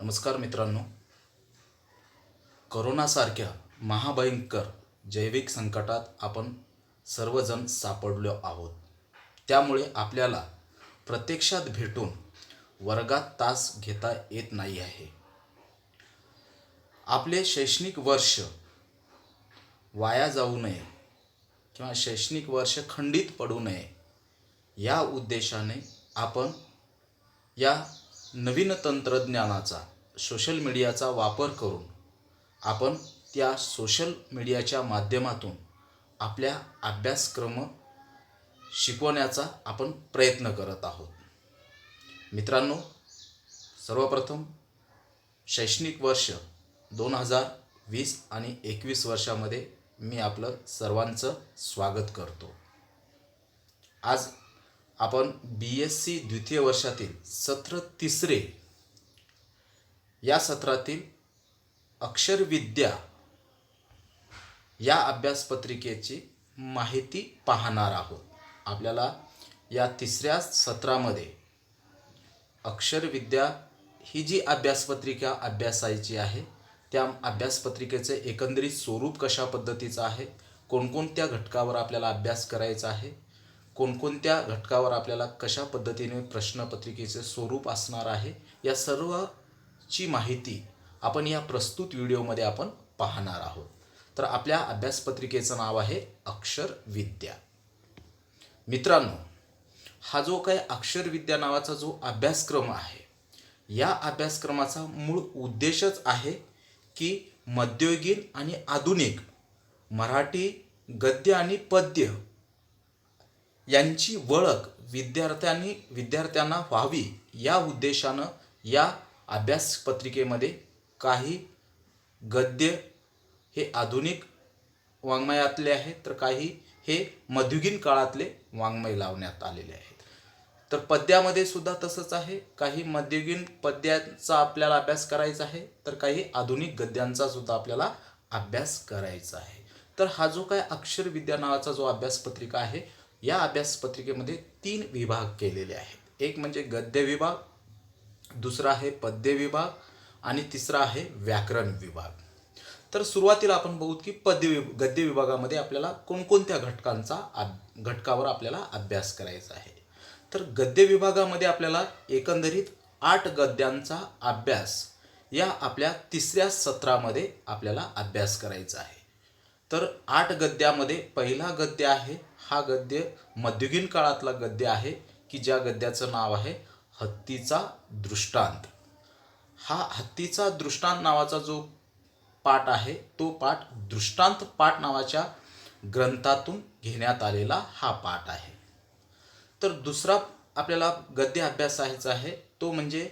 नमस्कार मित्रांनो. कोरोनासारख्या महाभयंकर जैविक संकटात आपण सर्वजण सापडलो आहोत. त्यामुळे आपल्याला प्रत्यक्षात भेटून वर्गात तास घेता येत नाही आहे. आपले शैक्षणिक वर्ष वाया जाऊ नये किंवा शैक्षणिक वर्ष खंडित पडू नये या उद्देशाने आपण या नवीन तंत्रज्ञानाचा सोशल मीडियाचा वापर करून आपण त्या सोशल मीडियाच्या माध्यमातून आपल्या अभ्यासक्रम शिकवण्याचा आपण प्रयत्न करत आहोत. मित्रांनो, सर्वप्रथम शैक्षणिक वर्ष 2020 आणि 21 वर्षामध्ये मी आपलं सर्वांचं स्वागत करतो. आज आपण BSc द्वितीय वर्षातील सत्र तिसरे या सत्रातील अक्षरविद्या या अभ्यासपत्रिकेची माहिती पाहणार आहोत. आपल्याला या तिसऱ्या सत्रामध्ये अक्षरविद्या ही जी अभ्यासपत्रिका अभ्यासायची आहे त्या अभ्यासपत्रिकेचे एकंदरीत स्वरूप कशा पद्धतीचं आहे, कोणकोणत्या घटकावर आपल्याला अभ्यास करायचा आहे, कोणकोणत्या घटकावर आपल्याला कशा पद्धतीने प्रश्नपत्रिकेचे स्वरूप असणार आहे, या सर्वची माहिती आपण या प्रस्तुत व्हिडिओमध्ये आपण पाहणार आहोत. तर आपल्या अभ्यासपत्रिकेचं नाव आहे अक्षरविद्या. मित्रांनो, हा जो काही अक्षरविद्या नावाचा जो अभ्यासक्रम आहे या अभ्यासक्रमाचा मूळ उद्देशच आहे की मध्ययुगीन आणि आधुनिक मराठी गद्य आणि पद्य यांची ओळख विद्यार्थ्यांना व्हावी या उद्देशानं या अभ्यासपत्रिकेमध्ये काही गद्य हे आधुनिक वाङ्मयातले आहेत तर काही हे मध्ययुगीन काळातले वाङ्मय लावण्यात आलेले आहेत. तर पद्यामध्ये सुद्धा तसंच आहे. काही मध्ययुगीन पद्यांचा आपल्याला अभ्यास करायचा आहे तर काही आधुनिक गद्यांचा सुद्धा आपल्याला अभ्यास करायचा आहे. तर हा जो काय अक्षरविद्या नावाचा जो अभ्यासपत्रिका आहे या अभ्यासपत्रिकेमध्ये 3 विभाग केलेले आहेत. एक म्हणजे गद्य विभाग, दुसरा आहे पद्य विभाग आणि तिसरा आहे व्याकरण विभाग. तर सुरुवातीला आपण बघू की गद्य विभागामध्ये आपल्याला कोणकोणत्या घटकावर आपल्याला अभ्यास करायचा आहे. तर गद्य विभागामध्ये आपल्याला एकंदरीत 8 गद्यांचा अभ्यास या आपल्या तिसऱ्या सत्रामध्ये आपल्याला अभ्यास करायचा आहे. तर 8 गद्यामध्ये पहिला गद्य आहे, हा गद्य मध्ययुगीन काळातला गद्य आहे की ज्या गद्याचं नाव आहे हत्तीचा दृष्टांत. हा हत्तीचा दृष्टांत नावाचा जो पाठ आहे तो पाठ दृष्टांत पाठ नावाच्या ग्रंथातून घेण्यात आलेला हा पाठ आहे. तर दुसरा आपल्याला गद्य अभ्यासायचा आहे तो म्हणजे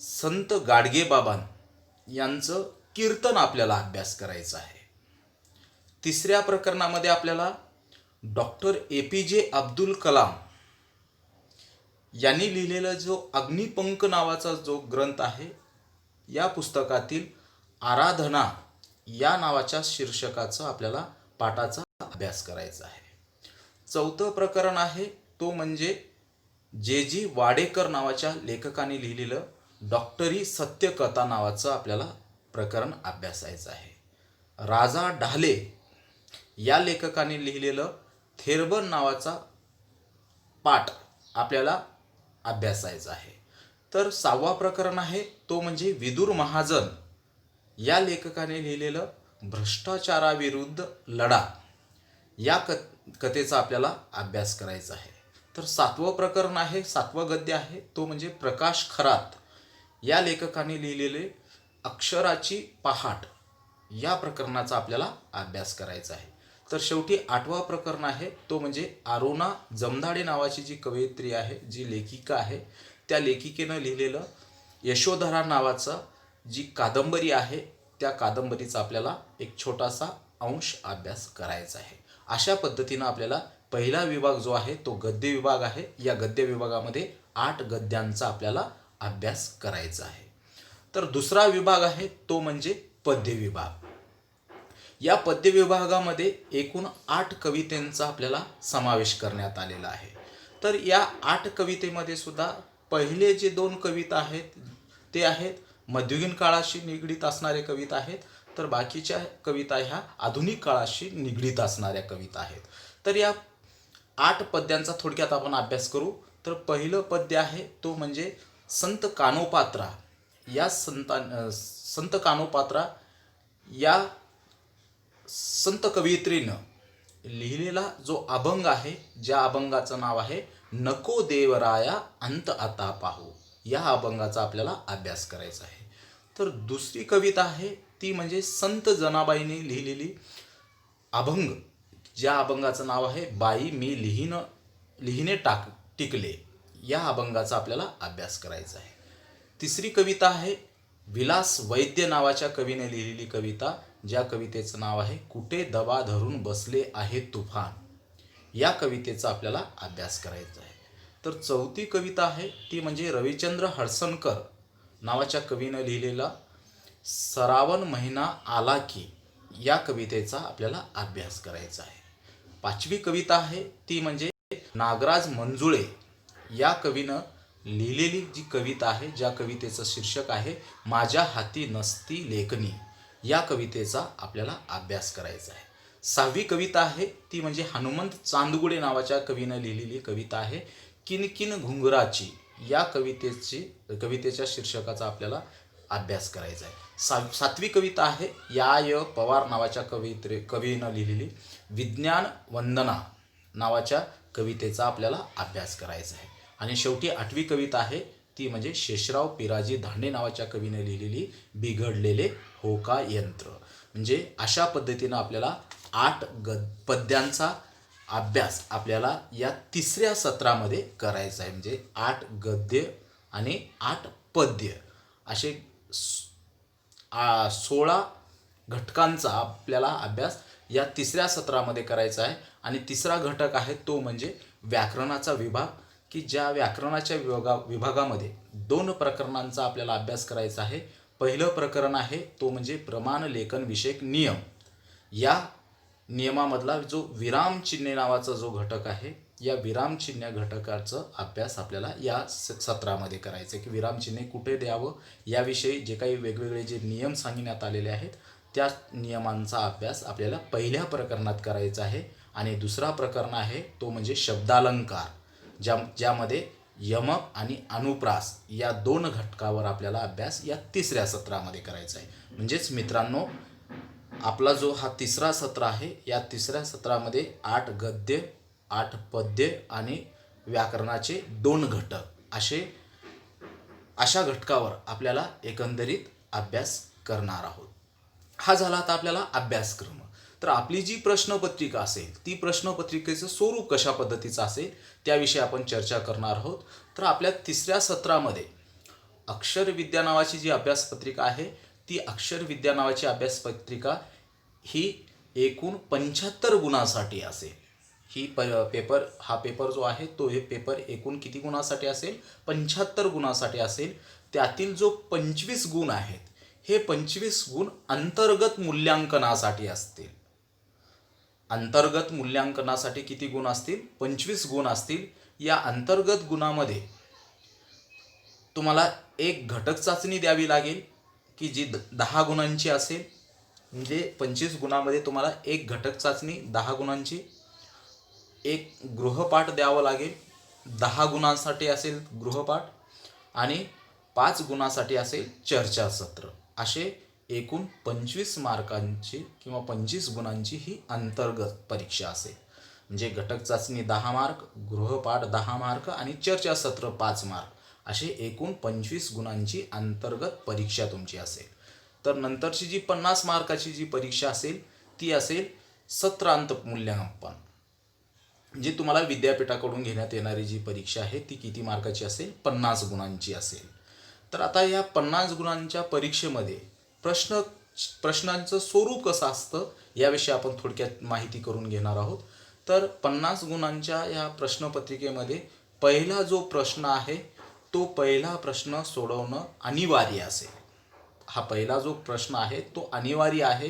संत गाडगेबाबा यांचं कीर्तन आपल्याला अभ्यास करायचं आहे. तिसऱ्या प्रकरणामध्ये आपल्याला डॉक्टर APJ अब्दुल कलाम यांनी लिहिलेला जो अग्निपंख नावाचा जो ग्रंथ आहे या पुस्तकातील आराधना या नावाच्या शीर्षकाचा आपल्याला पाठाचा अभ्यास करायचा आहे. चौथं प्रकरण आहे तो म्हणजे J.G. वाडेकर नावाच्या लेखकाने लिहिलेलं डॉक्टरी सत्यकथा नावाचं आपल्याला प्रकरण अभ्यासायचं आहे. राजा ढाले या लेखकाने लिहिलेलं थेरबन नावाचा पाठ आपल्याला अभ्यासायचा आहे. तर 6वा प्रकरण आहे तो म्हणजे विदुर महाजन या लेखकाने लिहिलेलं भ्रष्टाचाराविरुद्ध लढा या कथेचा आपल्याला अभ्यास करायचा आहे. तर 7वं प्रकरण आहे, 7वं गद्य आहे तो म्हणजे प्रकाश खरात या लेखकाने लिहिलेले अक्षराची पहाट या प्रकरणाचा आपल्याला अभ्यास करायचा आहे. तर शेवटी 8वं प्रकरण आहे तो म्हणजे अरुणा जमदाडे नावाची जी कवयित्री आहे, जी लेखिका आहे, त्या लेखिकेनं लिहिलेलं यशोधरा नावाचा जी कादंबरी आहे त्या कादंबरीचा आपल्याला एक छोटासा अंश अभ्यास करायचा आहे. अशा पद्धतीनं आपल्याला पहिला विभाग जो आहे तो गद्य विभाग आहे. या गद्य विभागामध्ये 8 गद्यांचा आपल्याला अभ्यास करायचा आहे. तर दुसरा विभाग आहे तो म्हणजे पद्य विभाग. या पद्य विभागामध्ये एकूण 8 कवितेंचा आपल्याला समावेश करण्यात आलेला आहे. तर या 8 कवितेमध्ये सुद्धा पहिले जे 2 कविता आहेत ते आहेत मध्ययुगीन काळाशी निगडीत असणारे कविता आहेत, तर बाकीच्या कविता ह्या आधुनिक काळाशी निगडीत असणाऱ्या कविता आहेत. तर या 8 पद्यांचा थोडक्यात आपण अभ्यास करू. तर पहिलं पद्य आहे तो म्हणजे संत कानोपात्रा. या संत कानोपात्रा या संत कवयित्रीनं लिहिलेला जो अभंग आहे, ज्या अभंगाचं नाव आहे नको देवराया अंत आता पाहू, या अभंगाचा आपल्याला अभ्यास करायचा आहे. तर दुसरी कविता आहे ती म्हणजे संत जनाबाईंनी लिहिलेली अभंग, ज्या अभंगाचं नाव आहे बाई मी लिहिणे टिकले, या अभंगाचा आपल्याला अभ्यास करायचा आहे. तिसरी कविता आहे विलास वैद्य नावाच्या कवीने लिहिलेली कविता, ज्या कवितेचं नाव आहे कुठे दबा धरून बसले आहे तुफान, या कवितेचा आपल्याला अभ्यास करायचा आहे. तर चौथी कविता आहे ती म्हणजे रविचंद्र हडसनकर नावाच्या कवीनं लिहिलेला श्रावण महिना आला की, या कवितेचा आपल्याला अभ्यास करायचा आहे. पाचवी कविता आहे ती म्हणजे नागराज मंजुळे या कवीनं लिहिलेली जी कविता आहे, ज्या कवितेचं शीर्षक आहे माझ्या हाती नसती लेखणी, या कवितेचा आपल्याला अभ्यास करायचा आहे. सहावी कविता आहे ती म्हणजे हनुमंत चांदगुडे नावाच्या कवीनं लिहिलेली कविता आहे किनकिन घुंगराची, या कवितेच्या शीर्षकाचा आपल्याला अभ्यास करायचा आहे. सातवी कविता आहे या पवार नावाच्या कवीनं लिहिलेली विज्ञान वंदना नावाच्या कवितेचा आपल्याला अभ्यास करायचा आहे. आणि शेवटी आठवी कविता आहे ती म्हणजे शेषराव पिराजी धांडे नावाच्या कवीने लिहिलेली बिघडलेले होका यंत्र. म्हणजे अशा पद्धतीनं आपल्याला 8 पद्यांचा अभ्यास आपल्याला या तिसऱ्या सत्रामध्ये करायचा आहे. म्हणजे 8 गद्य आणि 8 पद्य असे 16 घटकांचा आपल्याला अभ्यास या तिसऱ्या सत्रामध्ये करायचा आहे. आणि तिसरा घटक आहे तो म्हणजे व्याकरणाचा विभाग, की ज्या व्याकरणाच्या विभागामध्ये 2 प्रकरणांचा आपल्याला अभ्यास करायचा आहे. पहिलं प्रकरण आहे तो म्हणजे प्रमाण लेखन विषयक नियम. या नियमामधला जो विरामचिन्हे नावाचा जो घटक आहे, या विरामचिन्ह घटकाचा अभ्यास आपल्याला या सत्रामध्ये करायचं आहे. की विरामचिन्हे कुठे द्यावं याविषयी जे काही वेगवेगळे जे नियम सांगण्यात आलेले आहेत, त्या नियमांचा अभ्यास आपल्याला पहिल्या प्रकरणात करायचा आहे. आणि दुसरा प्रकरण आहे तो म्हणजे शब्दालंकार, ज्यामध्ये यमक आणि अनुप्रास या 2 घटकावर आपल्याला अभ्यास या तिसऱ्या सत्रामध्ये करायचा आहे. म्हणजेच मित्रांनो, आपला जो हा तिसरा सत्र आहे, या तिसऱ्या सत्रामध्ये 8 गद्य, 8 पद्य आणि व्याकरणाचे 2 घटक अशा घटकावर आपल्याला एकंदरीत अभ्यास करणार आहोत. हा झाला आता आपल्याला अभ्यासक्रम. तर आपली जी प्रश्नपत्रिका असेल, ती प्रश्नपत्रिकेचं स्वरूप कशा पद्धतीचं असेल त्याविषयी आपण चर्चा करणार आहोत. तर आपल्या तिसऱ्या सत्रामध्ये अक्षरविद्या नावाची जी अभ्यासपत्रिका आहे, ती अक्षरविद्या नावाची अभ्यासपत्रिका ही एकूण 75 गुणांसाठी असेल. हा पेपर जो आहे तो हे पेपर एकूण किती गुणांसाठी असेल? 75 गुणांसाठी असेल. त्यातील जो 25 गुण आहेत, हे 25 गुण अंतर्गत मूल्यांकनासाठी असतील. अंतर्गत मूल्यांकनासाठी किती गुण असतील? 25 गुण असतील. या अंतर्गत गुणामध्ये तुम्हाला एक घटक चाचणी द्यावी लागेल, की जी 10 गुणांची असेल. म्हणजे 25 गुणामध्ये तुम्हाला एक घटक चाचणी 10 गुणांची, एक गृहपाठ द्यावं लागेल, 10 गुणांसाठी असेल गृहपाठ, आणि 5 गुणांसाठी असेल चर्चासत्र. असे एकूण 25 मार्कांची किंवा 25 गुणांची ही अंतर्गत परीक्षा असेल. म्हणजे घटक चाचणी 10 मार्क, गृहपाठ 10 मार्क आणि चर्चासत्र 5 मार्क, असे एकूण 25 गुणांची अंतर्गत परीक्षा तुमची असेल. तर नंतरची जी 50 मार्काची जी परीक्षा असेल ती असेल सत्रांत मूल्यमापन. म्हणजे तुम्हाला विद्यापीठाकडून घेण्यात येणारी जी परीक्षा आहे ती किती मार्काची असेल? 50 गुणांची असेल. तर आता या 50 गुणांच्या परीक्षेमध्ये प्रश्नांचं स्वरूप कसं असतं याविषयी आपण थोडक्यात माहिती करून घेणार आहोत. तर 50 गुणांच्या या प्रश्नपत्रिकेमध्ये पहिला जो प्रश्न आहे तो पहिला प्रश्न सोडवणं अनिवार्य असेल. हा पहिला जो प्रश्न आहे तो अनिवार्य आहे.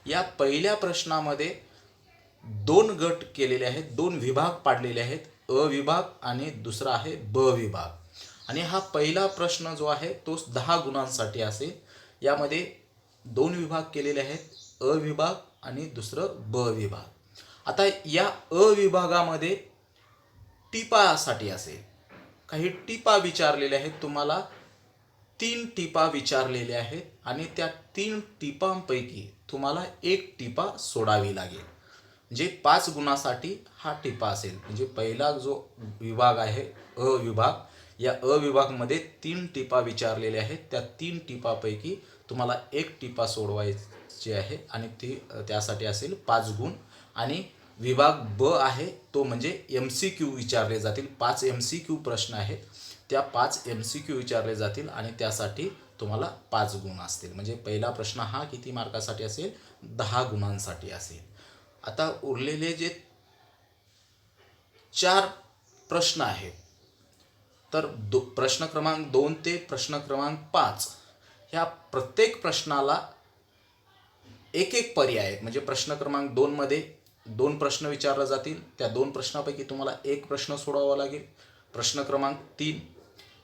या पहिल्या प्रश्नामध्ये 2 गट केलेले आहेत, 2 विभाग पाडलेले आहेत, अ विभाग आणि दुसरा आहे ब विभाग. आणि हा पहिला प्रश्न जो आहे तो 10 गुणांसाठी असेल. यामध्ये 2 विभाग केलेले आहेत, अ विभाग आणि दुसरं ब विभाग. आता या अ विभागामध्ये टिपासाठी असेल. काही टिपा विचारलेल्या आहेत तुम्हाला. 3 टिपा विचारलेल्या आहेत आणि त्या 3 टिपांपैकी तुम्हाला एक टिपा सोडावी लागेल. म्हणजे 5 गुणासाठी हा टिपा असेल. म्हणजे पहिला जो विभाग आहे अ विभाग, या अ विभागमध्ये 3 टिपा विचारलेल्या आहेत. त्या 3 टिपापैकी तुम्हाला एक टिपा सोडवायची आहे आणि ती त्यासाठी असेल 5 गुण. आणि विभाग ब आहे तो म्हणजे MCQ विचारले जातील. 5 MCQ प्रश्न आहेत. त्या 5 MCQ विचारले जातील आणि त्यासाठी तुम्हाला 5 गुण असतील. म्हणजे पहिला प्रश्न हा किती मार्कासाठी असेल? 10 गुणांसाठी असेल. आता उरलेले जे 4 प्रश्न आहेत, तर प्रश्न क्रमांक 2 ते प्रश्न क्रमांक 5 ह्या प्रत्येक प्रश्नाला एक एक पर्याय आहेत. म्हणजे प्रश्न क्रमांक 2 मध्ये 2 प्रश्न विचारले जातील. त्या 2 प्रश्नापैकी तुम्हाला एक प्रश्न सोडवावा लागेल. प्रश्न क्रमांक 3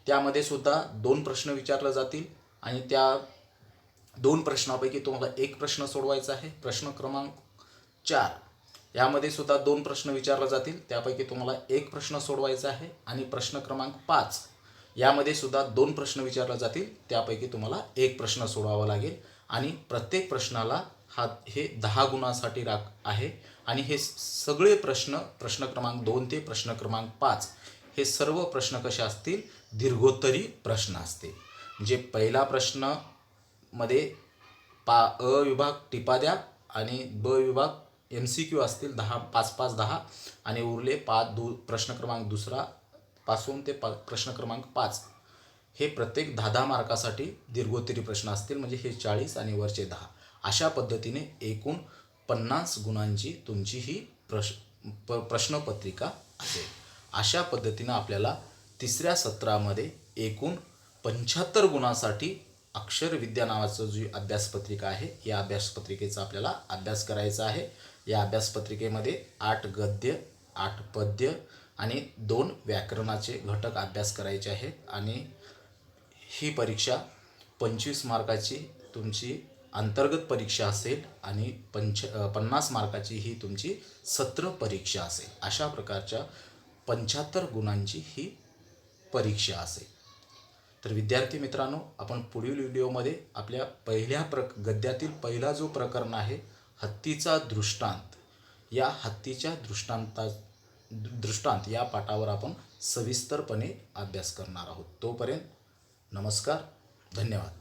त्यामध्ये सुद्धा 2 प्रश्न विचारले जातील आणि त्या 2 प्रश्नापैकी तुम्हाला एक प्रश्न सोडवायचा आहे. प्रश्न क्रमांक 4 यामध्ये सुद्धा 2 प्रश्न विचारले जातील. त्यापैकी तुम्हाला एक प्रश्न सोडवायचा आहे. आणि प्रश्न क्रमांक 5 यामध्ये सुद्धा 2 प्रश्न विचारले जातील. त्यापैकी तुम्हाला एक प्रश्न सोडवावा लागेल. आणि प्रत्येक प्रश्नाला हे 10 गुणांसाठी आहे. आणि हे सगळे प्रश्न क्रमांक 2 ते प्रश्न क्रमांक 5 हे सर्व प्रश्न कसे असतील? दीर्घोत्तरी प्रश्न असतील. म्हणजे पहिला प्रश्न मध्ये अ विभाग टिपा द्या आणि ब विभाग MCQ असतील 10, 5 5 10 आणि उरले प्रश्न क्रमांक दुसरा पासून ते प्रश्न क्रमांक 5 हे प्रत्येक 10-10 मार्कासाठी दीर्घोत्तरी प्रश्न असतील. म्हणजे हे 40 आणि वरचे 10 अशा पद्धतीने एकूण 50 गुणांची तुमची ही प्रश्नपत्रिका असेल. अशा पद्धतीनं आपल्याला तिसऱ्या सत्रामध्ये एकूण 75 गुणांसाठी अक्षरविद्या नावाचं जी अभ्यासपत्रिका आहे, या अभ्यासपत्रिकेचा आपल्याला अभ्यास करायचा आहे. या अभ्यासपत्रिकेमध्ये 8 गद्य, 8 पद्य आणि 2 व्याकरणाचे घटक अभ्यास करायचे आहेत. आणि ही परीक्षा 25 मार्काची तुमची अंतर्गत परीक्षा असेल आणि 50 मार्काची ही तुमची सत्र परीक्षा असेल. अशा प्रकारच्या 75 गुणांची ही परीक्षा असेल. तर विद्यार्थी मित्रांनो, आपण पुढील व्हिडिओमध्ये आपल्या पहिल्या गद्यातील पहिला जो प्रकरण आहे हत्तीचा दृष्टांत, या हत्तीच्या दृष्टांत या पाठावर आपण सविस्तरपणे अभ्यास करणार आहोत. तोपर्यंत नमस्कार, धन्यवाद.